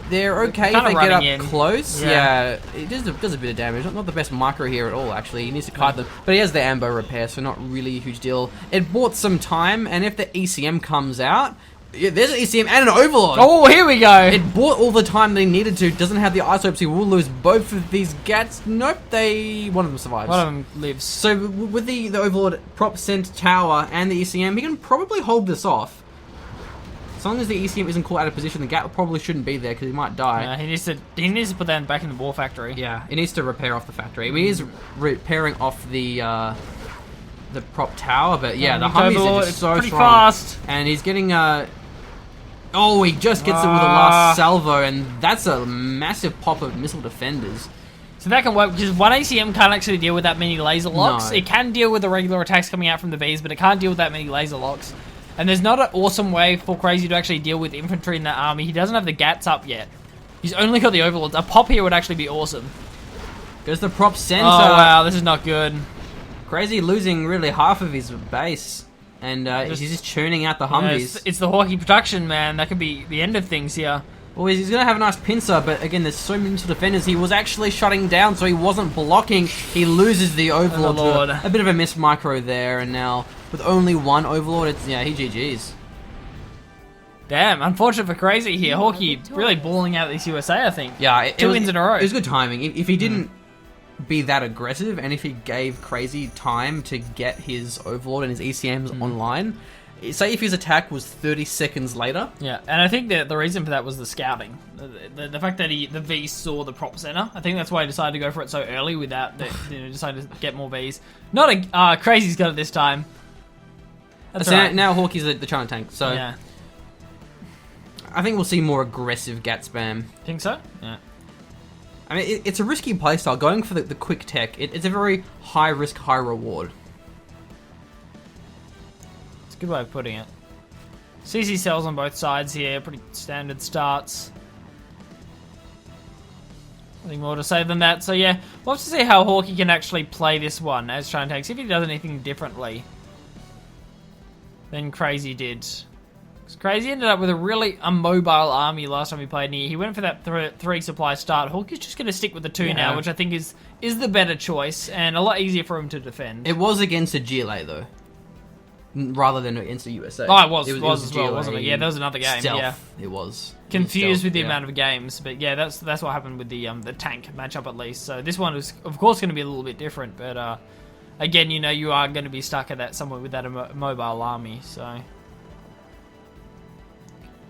They're okay if they get up close. Yeah, it does a bit of damage. Not the best micro here at all, actually. He needs to kite them. But he has the ambo repair, so not really a huge deal. It bought some time, and if the ECM comes out... Yeah, there's an ECM and an Overlord. Oh, here we go. It bought all the time they needed to. Doesn't have the isotope, so he will lose both of these gats. Nope, one of them survives. One of them lives. So with the Overlord prop sent tower and the ECM, he can probably hold this off. As long as the ECM isn't caught out of position, the gat probably shouldn't be there because he might die. Yeah, he needs to put that back in the war factory. Yeah, he needs to repair off the factory. I mean, he is repairing off the prop tower, but yeah, the Humvees are just so pretty strong. Fast. And he's getting oh, he just gets it with the last salvo, and that's a massive pop of missile defenders. So that can work, because one ACM can't actually deal with that many laser locks. No. It can deal with the regular attacks coming out from the Vs, but it can't deal with that many laser locks. And there's not an awesome way for Crazy to actually deal with infantry in that army. He doesn't have the Gats up yet. He's only got the Overlords. A pop here would actually be awesome. Goes the prop center. Oh, wow, this is not good. Crazy losing really half of his base. And he's just churning out the Humvees. Yeah, it's the Hawky production, man. That could be the end of things here. Well, he's going to have a nice pincer, but again, there's so many missile defenders. He was actually shutting down, so he wasn't blocking. He loses the Overlord. A bit of a missed micro there, and now with only one Overlord, he GG's. Damn, unfortunate for Crazy here. Hawky really balling out this USA, I think. Yeah, two wins in a row. It was good timing. If he didn't be that aggressive, and if he gave Crazy time to get his Overlord and his ECMs online, say if his attack was 30 seconds later. Yeah, and I think that the reason for that was the scouting. The fact that the V saw the prop center. I think that's why he decided to go for it so early with that. Decided to get more Vs. Not Crazy's got it this time. That's so right. Now Hawky's the China tank, so yeah. I think we'll see more aggressive Gat spam. Think so? Yeah. I mean, it's a risky playstyle. Going for the quick tech, it's a very high risk, high reward. It's a good way of putting it. CC cells on both sides here, pretty standard starts. Nothing more to say than that. So yeah, we'll have to see how Hawky can actually play this one as China tank. See if he does anything differently than Crazy did. Crazy ended up with a really immobile army last time he played, and he went for that 3 supply start. Hawky's just going to stick with the 2 now, which I think is the better choice, and a lot easier for him to defend. It was against a GLA, though, rather than against the USA. Oh, it was as well, wasn't it? Yeah, that was another game. Stealth, yeah, it was. Confused with the amount of games, but yeah, that's what happened with the tank matchup at least. So this one is, of course, going to be a little bit different, but again, you know, you are going to be stuck at that somewhere with that mobile army, so...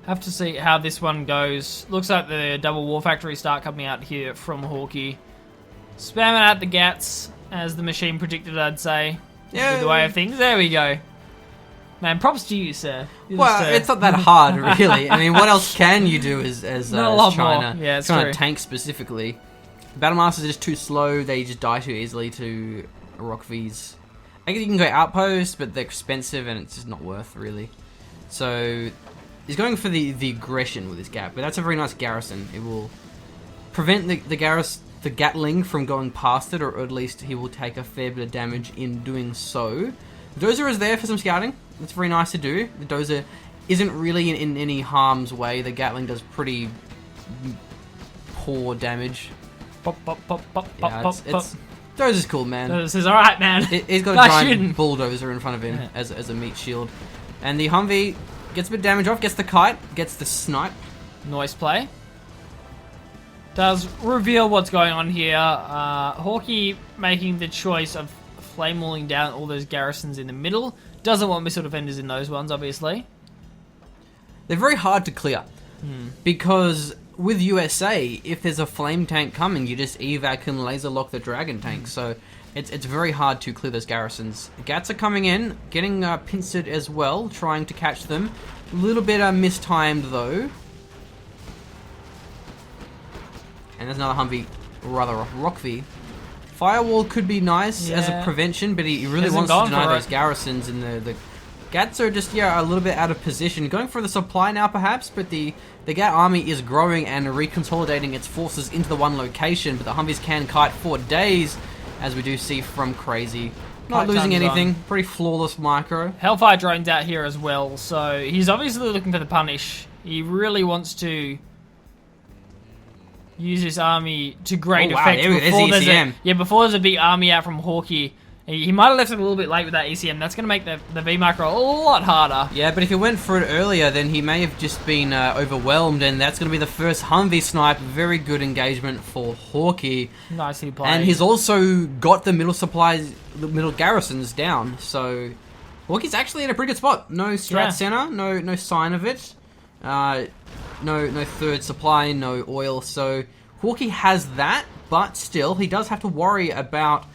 Have to see how this one goes. Looks like the double war factory start coming out here from Hawky. Spamming out the Gats, as the machine predicted, I'd say. Yeah. With the way of things. There we go. Man, props to you, sir. It's not that hard, really. I mean, what else can you do as China? More. Yeah, it's China true. tank specifically. Battle Masters are just too slow. They just die too easily to Rock Vs. I guess you can go Outpost, but they're expensive and it's just not worth, really. So... He's going for the aggression with his Gat, but that's a very nice garrison. It will prevent the Gatling from going past it, or at least he will take a fair bit of damage in doing so. The Dozer is there for some scouting. It's very nice to do. The Dozer isn't really in any harm's way. The Gatling does pretty poor damage. Pop, pop, pop, pop, Yeah, pop, pop. Dozer's cool, man. Dozer's alright, man. He's got a giant bulldozer in front of him as a meat shield. And the Humvee gets a bit of damage off, gets the kite, gets the snipe. Noise play. Does reveal what's going on here. Hawky making the choice of flame walling down all those garrisons in the middle. Doesn't want missile defenders in those ones, obviously. They're very hard to clear. Because with USA, if there's a flame tank coming, you just evac and laser lock the dragon tank. So it's very hard to clear those garrisons. Gats are coming in, getting pincered as well, trying to catch them. A little bit mistimed though. And there's another Humvee, or rather a Rockvee. Firewall could be nice as a prevention, but he really wants to deny those garrisons in the Gats are just, yeah, a little bit out of position. Going for the supply now, perhaps, but the Gat army is growing and reconsolidating its forces into the one location, but the Humvees can kite for days, as we do see from Crazy. Not losing anything. Pretty flawless micro. Hellfire drones out here as well, so he's obviously looking for the punish. He really wants to use his army to great effect before there's a big army out from Hawky. He might have left it a little bit late with that ECM. That's going to make the V micro a lot harder. Yeah, but if he went for it earlier, then he may have just been overwhelmed, and that's going to be the first Humvee snipe. Very good engagement for Hawky. Nicely played. And he's also got the middle supplies, the middle garrisons down. So Hawky's actually in a pretty good spot. No strat center, no sign of it. No third supply, no oil. So Hawky has that, but still he does have to worry about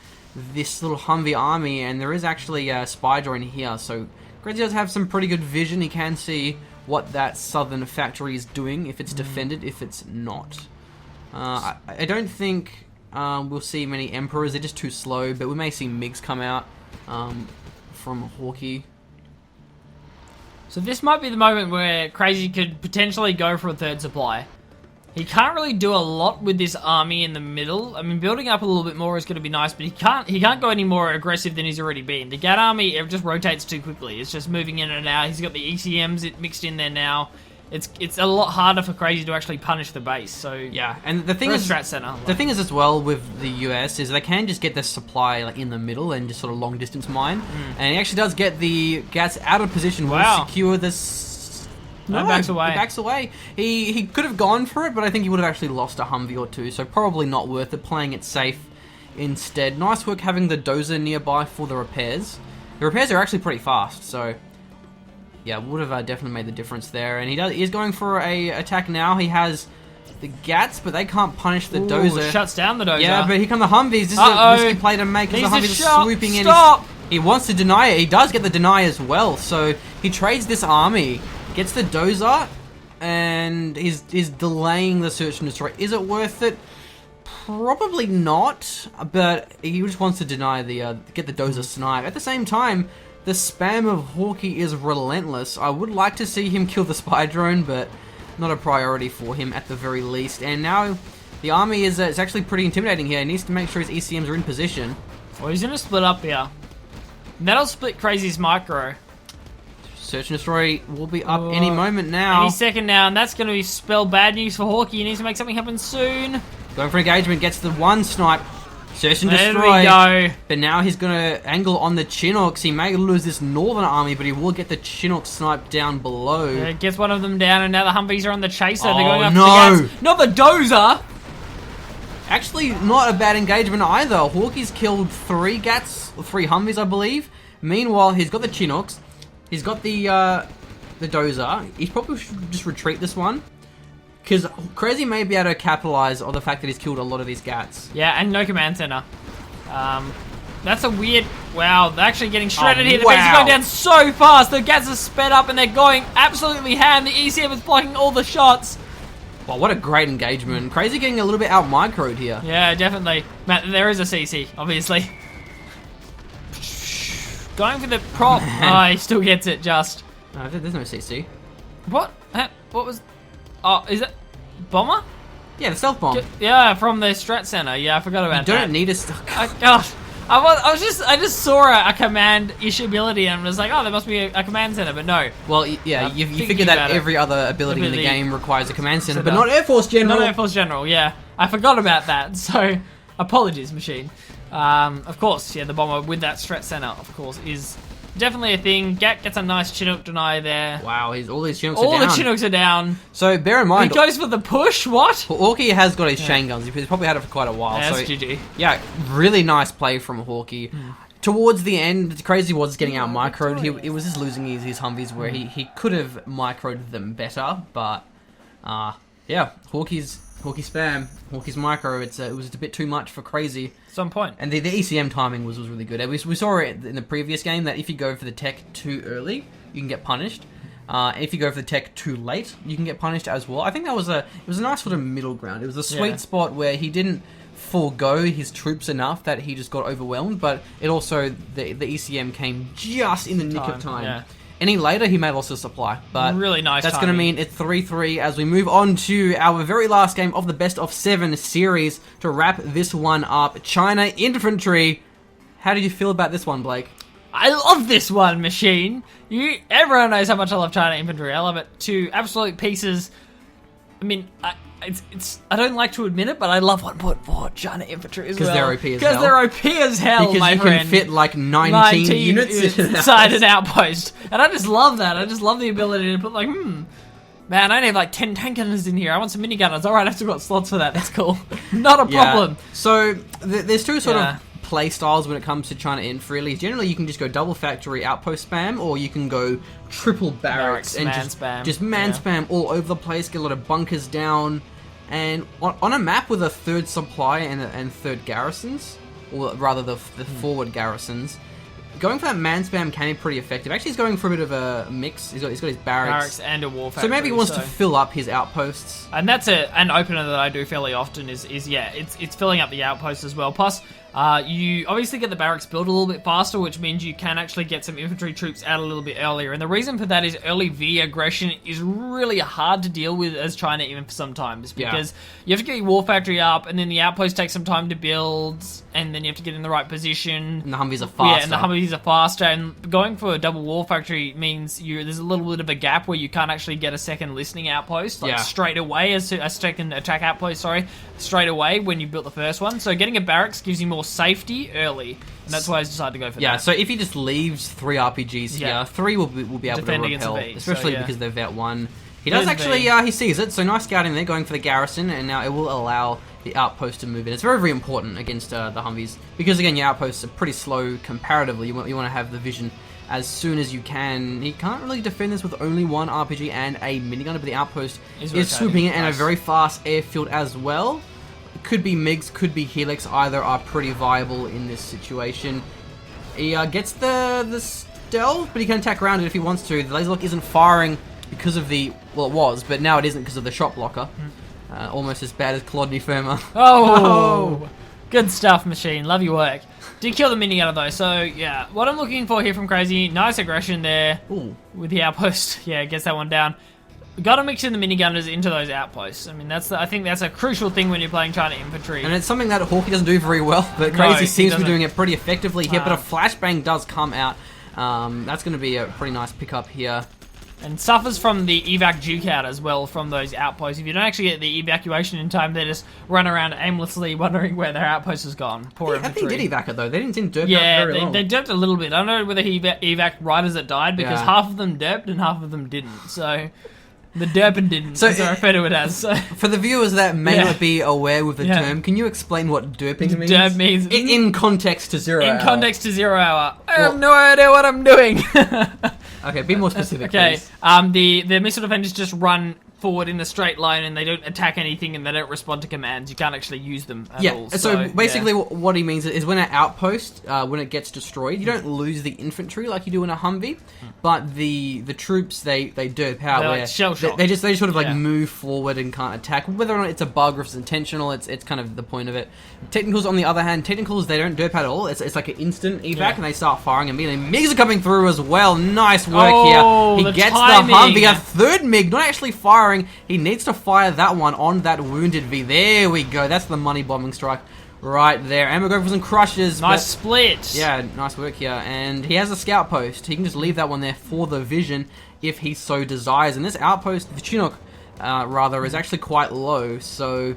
this little Humvee army, and there is actually a spy drone here, so Crazy does have some pretty good vision. He can see what that southern factory is doing, if it's defended, if it's not. I don't think we'll see many Emperors, they're just too slow, but we may see MiGs come out from Hawky. So this might be the moment where Crazy could potentially go for a third supply. He can't really do a lot with this army in the middle. I mean, building up a little bit more is going to be nice, but he can't go any more aggressive than he's already been. The Gat army, it just rotates too quickly. It's just moving in and out. He's got the ECMs mixed in there now. It's a lot harder for Crazy to actually punish the base. So yeah, and the thing is, strat center. The thing is as well with the US is they can just get their supply like in the middle and just sort of long distance mine, and he actually does get the Gats out of position. Will secure this. No, he backs away. He backs away. He could have gone for it, but I think he would have actually lost a Humvee or two, so probably not worth it, playing it safe instead. Nice work having the dozer nearby for the repairs. The repairs are actually pretty fast, so yeah, would have definitely made the difference there. And he's going for a attack now. He has the Gats, but they can't punish the dozer. Shuts down the dozer. Yeah, but here come the Humvees. This is a risky play to make because the Humvees are swooping in. He wants to deny it. He does get the deny as well, so he trades this army. Gets the dozer, and is delaying the search and destroy. Is it worth it? Probably not, but he just wants to deny the get the dozer snipe. At the same time, the spam of Hawky is relentless. I would like to see him kill the spy drone, but not a priority for him at the very least. And now the army is actually pretty intimidating here. He needs to make sure his ECMs are in position. Well, he's going to split up here. That'll split Crazy's micro. Search and destroy will be up any moment now. Any second now, and that's going to spell bad news for Hawky. He needs to make something happen soon. Going for engagement, gets the one snipe. Search and destroy. There we go. But now he's going to angle on the Chinooks. He may lose this northern army, but he will get the Chinook snipe down below. Yeah, gets one of them down, and now the Humvees are on the chaser. They're going after the Gats. Not the dozer! Actually, not a bad engagement either. Hawky's killed 3 Gats, or 3 Humvees, I believe. Meanwhile, he's got the Chinooks. He's got the dozer. He probably should just retreat this one, because Crazy may be able to capitalize on the fact that he's killed a lot of these Gats. Yeah, and no command center. That's a weird... Wow, they're actually getting shredded here. The base is going down so fast. The Gats are sped up and they're going absolutely ham. The ECM is blocking all the shots. Wow, what a great engagement. Crazy getting a little bit out-microed here. Yeah, definitely. Matt, there is a CC, obviously. Going for the prop. Oh, he still gets it just. No, there's no CC. What? What was... Oh, is it... Bomber? Yeah, the stealth bomb. Yeah, from the strat center. Yeah, I forgot about that. You don't need a stealth. Gosh. I just saw a command issue ability and was like, oh, there must be a command center, but no. Well, yeah, you figure that every other ability in the game requires a command center, but not Air Force General. Not Air Force General, yeah. I forgot about that, so apologies, machine. Of course, yeah, the bomber with that strat center, of course, is definitely a thing. Gat gets a nice Chinook deny there. Wow, all these Chinooks are down. All the Chinooks are down. So bear in mind, he goes for the push. What? Hawky has got his chain guns. He's probably had it for quite a while. Yeah, so that's GG. Yeah, really nice play from Hawky. Towards the end, Crazy was getting out microed. He was just losing his Humvees where he could have microed them better, but yeah, Hawky's spam, Hawky's micro. It was a bit too much for Crazy. Some point. And the ECM timing was really good. We saw it in the previous game that if you go for the tech too early, you can get punished. If you go for the tech too late, you can get punished as well. I think it was a nice sort of middle ground. It was a sweet spot where he didn't forego his troops enough that he just got overwhelmed, but it also the ECM came just in the nick of time. Yeah. Any later, he may have lost his supply, but really nice that's going to timing. mean it's 3-3 as we move on to our very last game of the best of 7 series to wrap this one up. China Infantry. How did you feel about this one, Blake? I love this one, Machine. Everyone knows how much I love China Infantry. I love it to absolute pieces. I mean, I don't like to admit it, but I love 1.4 China Infantry as well. Because they're OP as hell. Because they're OP as hell, because my you friend. can fit like 19 units inside an outpost. And I just love that. I just love the ability to put like, man, I only have like 10 tank gunners in here. I want some minigunners. Alright, I've still got slots for that. That's cool. Not a problem. So, there's two sort of play styles when it comes to China Inf, really. Generally, you can just go double factory outpost spam, or you can go triple barracks and just man spam all over the place, get a lot of bunkers down. And on a map with a third supply and third garrisons, or rather the forward garrisons, going for that man spam can be pretty effective. Actually, he's going for a bit of a mix. He's got his barracks and a war factory. So maybe he wants to fill up his outposts. And that's an opener that I do fairly often is it's filling up the outposts as well. Plus, you obviously get the barracks built a little bit faster, which means you can actually get some infantry troops out a little bit earlier. And the reason for that is early V aggression is really hard to deal with as China Inf sometimes, because you have to get your war factory up, and then the outpost takes some time to build, and then you have to get in the right position. And the Humvees are faster. Yeah, and the Humvees are faster, and going for a double war factory means there's a little bit of a gap where you can't actually get a second listening outpost straight away, a second attack outpost, straight away when you built the first one. So getting a barracks gives you more safety early, and that's why I decided to go for that. Yeah, so if he just leaves 3 RPGs here, 3 will be able to repel, especially because they're Vet 1. He does actually, he sees it, so nice scouting there, going for the garrison, and now it will allow the outpost to move in. It's very, very important against the Humvees, because again, your outposts are pretty slow comparatively. You want to have the vision as soon as you can. He can't really defend this with only 1 RPG and a minigun, but the outpost is swooping in, and a very fast airfield as well. It could be MiGs, could be Helix, either are pretty viable in this situation. He gets the stealth, but he can attack around it if he wants to. The laser lock isn't firing because of the, well, it was, but now it isn't because of the shot blocker. Almost as bad as Clodney Firma. Oh! Good stuff, Machine. Love your work. Did kill the minigunner though, so yeah. What I'm looking for here from Crazy, nice aggression there with the outpost. Yeah, gets that one down. Got to mix in the minigunners into those outposts. I mean, I think that's a crucial thing when you're playing China Infantry. And it's something that Hawky doesn't do very well, but Crazy seems to be doing it pretty effectively here. But a flashbang does come out. That's going to be a pretty nice pickup here. And suffers from the evac duke out as well from those outposts. If you don't actually get the evacuation in time, they just run around aimlessly wondering where their outpost has gone. Poor infantry. I think he did evac it though. They didn't seem derp out very long. They derped a little bit. I don't know whether he evac right as it died, because half of them derped and half of them didn't. So the derping didn't, so as I refer to it as. So. For the viewers that may not be aware with the term, can you explain what derping means? Derp means... In context to 0 hour. In context to 0 hour. I have no idea what I'm doing. Okay, be more specific, please. The missile defenders just run forward in a straight line, and they don't attack anything, and they don't respond to commands. You can't actually use them at all. So basically what he means is when an outpost, when it gets destroyed, you don't lose the infantry like you do in a Humvee, but the troops, they derp out. They're where like shell shock. They just sort of like move forward and can't attack. Whether or not it's a bug or if it's intentional, it's kind of the point of it. Technicals, on the other hand, technicals, they don't derp out at all. It's like an instant evac, and they start firing immediately. MiGs are coming through as well. Nice work here. He gets the Humvee, a third MiG, not actually firing. He needs to fire that one on that wounded V. There we go. That's the money bombing strike right there. And we're going for some crushes. Nice split. Yeah, nice work here. And he has a scout post. He can just leave that one there for the vision if he so desires. And this outpost, the Chinook, rather, is actually quite low. So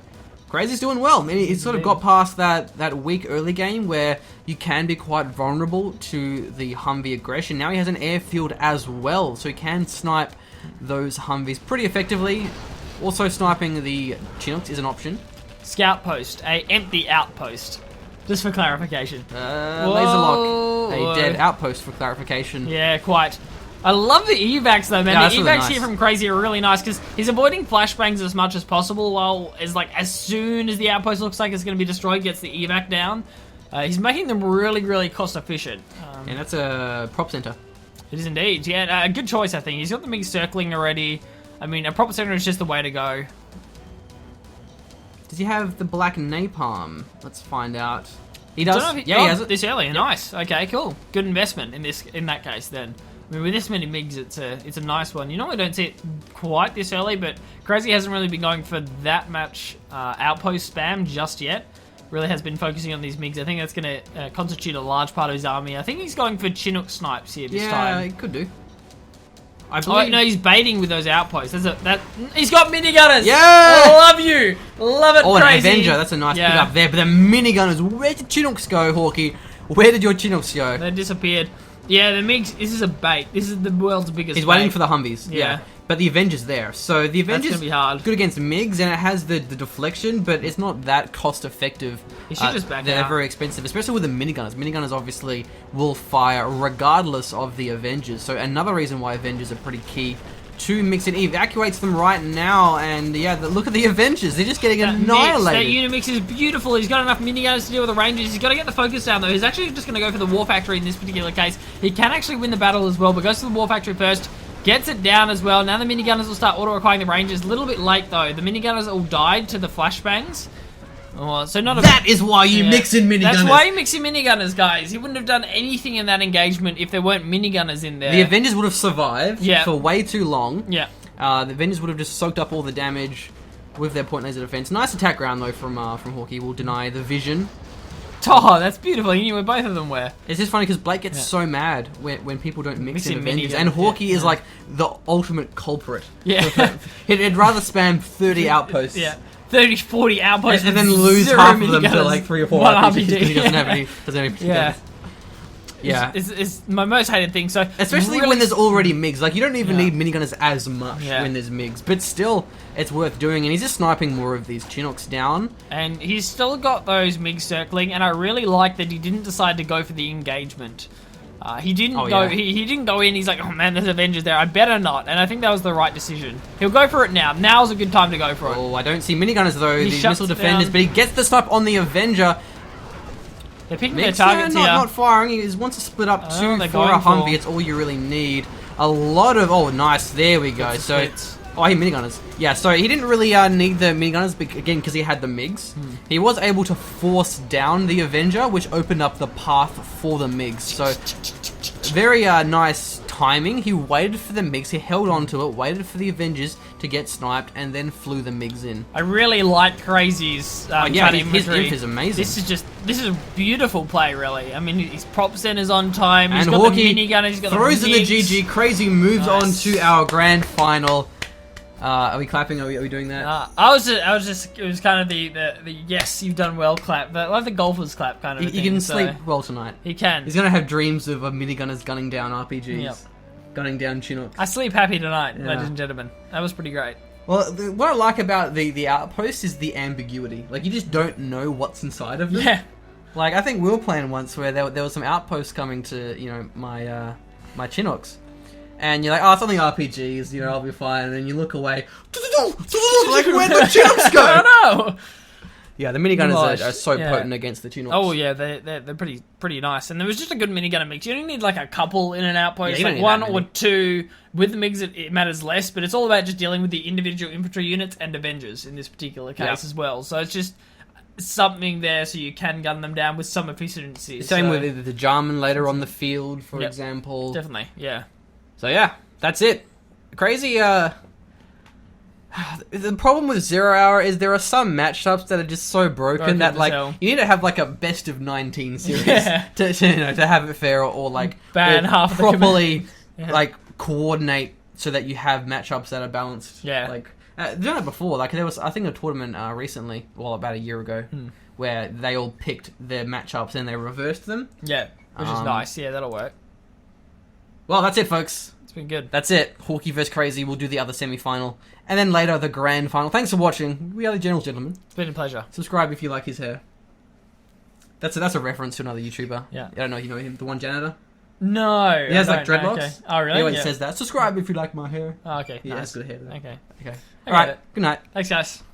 Crazy's doing well. I mean, he's sort of got past that weak early game where you can be quite vulnerable to the Humvee aggression. Now he has an airfield as well, so he can snipe those Humvees pretty effectively. Also, sniping the Chinooks is an option. Scout post, a empty outpost. Just for clarification. Laser lock, a dead outpost for clarification. Yeah, quite. I love the evacs though, man. The evacs here from Crazy are really nice because he's avoiding flashbangs as much as possible, while as soon as the outpost looks like it's going to be destroyed, gets the evac down. He's making them really, really cost efficient. And that's a prop center. It is indeed. Yeah, a good choice, I think. He's got the MiG circling already. I mean, a prop center is just the way to go. Does he have the black napalm? Let's find out. He does. He has it this early. Yep. Nice. Okay, cool. Good investment in that case then. I mean, with this many MiGs, it's a nice one. You normally don't see it quite this early, but Crazy hasn't really been going for that much outpost spam just yet. Really has been focusing on these MiGs. I think that's going to constitute a large part of his army. I think he's going for Chinook snipes here this time. Yeah, he could do. I believe... Oh, no, he's baiting with those outposts. He's got minigunners! Yeah! I love you! Love it, Crazy! An Avenger, that's a nice pick up there. But the minigunners, where did Chinooks go, Hawky? Where did your Chinooks go? They disappeared. Yeah, the MiGs, this is a bait. This is the world's biggest He's bait. waiting for the Humvees. Yeah. But the Avenger's there. So the Avenger's gonna be hard. Good against MiGs, and it has the deflection, but it's not that cost effective. He should just back They're out. very expensive, especially with the minigunners. Minigunners obviously will fire regardless of the Avengers. So another reason why Avengers are pretty key to mix it. He evacuates them right now, and yeah, look at the Avengers. They're just getting annihilated. That unit mix is beautiful. He's got enough minigunners to deal with the Rangers. He's got to get the focus down, though. He's actually just going to go for the War Factory in this particular case. He can actually win the battle as well, but goes to the War Factory first. Gets it down as well. Now the minigunners will start auto-acquiring the Rangers. A little bit late, though. The minigunners all died to the flashbangs. Oh, so not that is why you mix in minigunners. That's why you mix in minigunners, guys. He wouldn't have done anything in that engagement if there weren't minigunners in there. The Avengers would have survived for way too long. Yeah. The Avengers would have just soaked up all the damage with their point laser defense. Nice attack round though from Hawky. Will deny the vision. Oh, that's beautiful. You knew where both of them were. It's just funny because Blake gets so mad when people don't mix in Avengers, and Hawky is like the ultimate culprit. Yeah. He'd rather spam 30 outposts. Yeah. 30, 40 outposts and then lose half of them to like 3 or 4 RPGs because he doesn't have any. Yeah. It's my most hated thing. So especially really when there's already MiGs. Like, you don't even need minigunners as much when there's MiGs. But still, it's worth doing. And he's just sniping more of these Chinooks down. And he's still got those MiGs circling. And I really like that he didn't decide to go for the engagement. He didn't go. He didn't go in. He's like, oh man, there's Avengers there. I better not. And I think that was the right decision. He'll go for it now. Now's a good time to go for it. Oh, I don't see minigunners though. These missile defenders, but he gets the snipe on the Avenger. They're picking their targets here. Not firing. He wants to split up two for a Humvee. It's all you really need. A lot of... Oh, nice. There we go. So... Oh, he minigunners. Yeah, so he didn't really need the minigunners, again, because he had the MiGs. He was able to force down the Avenger, which opened up the path for the MiGs. So, very nice timing. He waited for the MiGs, he held on to it, waited for the Avengers to get sniped, and then flew the MiGs in. I really like Crazy's his inf is amazing. This is a beautiful play, really. I mean, his prop center's on time. He's and got Hawky the minigun. He's got throws the in the GG. Crazy moves on to our grand final. Are we clapping? Are we doing that? I was just. It was kind of the yes, you've done well clap, but I love the golfers clap kind of. He can sleep well tonight. He can. He's gonna have dreams of minigunners gunning down RPGs, gunning down Chinooks. I sleep happy tonight, ladies and gentlemen. That was pretty great. Well, what I like about the outpost is the ambiguity. Like, you just don't know what's inside of them. Yeah. Like, I think we were playing once where there was some outposts coming to my my Chinooks. And you're like, oh, it's only RPGs, I'll be fine. And then you look away, like, where'd the Chinooks go? I don't know. Yeah, the minigunners are so potent against the Chinooks. Oh yeah, they're pretty nice. And there was just a good minigunner mix. You don't need like a couple in an outpost, like one or two. With the MiGs, it matters less, but it's all about just dealing with the individual infantry units and Avengers in this particular case as well. So it's just something there so you can gun them down with some efficiency. Same with the Jarman later on the field, for example. Definitely, yeah. So yeah, that's it. Crazy, the problem with 0 Hour is there are some matchups that are just so broken that, like, you need to have, like, a best of 19 series to have it fair or like, ban half properly, like, coordinate so that you have matchups that are balanced. Yeah. Like, I've done it before. Like, there was, I think, a tournament recently, well, about a year ago, where they all picked their matchups and they reversed them. Yeah, which is nice. Yeah, that'll work. Well, that's it, folks. It's been good. That's it. Hawky vs. Crazy. We'll do the other semi-final. And then later, the grand final. Thanks for watching. We are the Generals Gentlemen. It's been a pleasure. Subscribe if you like his hair. That's a reference to another YouTuber. Yeah. I don't know if you know him. The one janitor. No. He has, like, dreadlocks. Okay. Oh, really? He always says that. Subscribe if you like my hair. Oh, okay. He has good hair, though. Okay. Alright. Good night. Thanks, guys.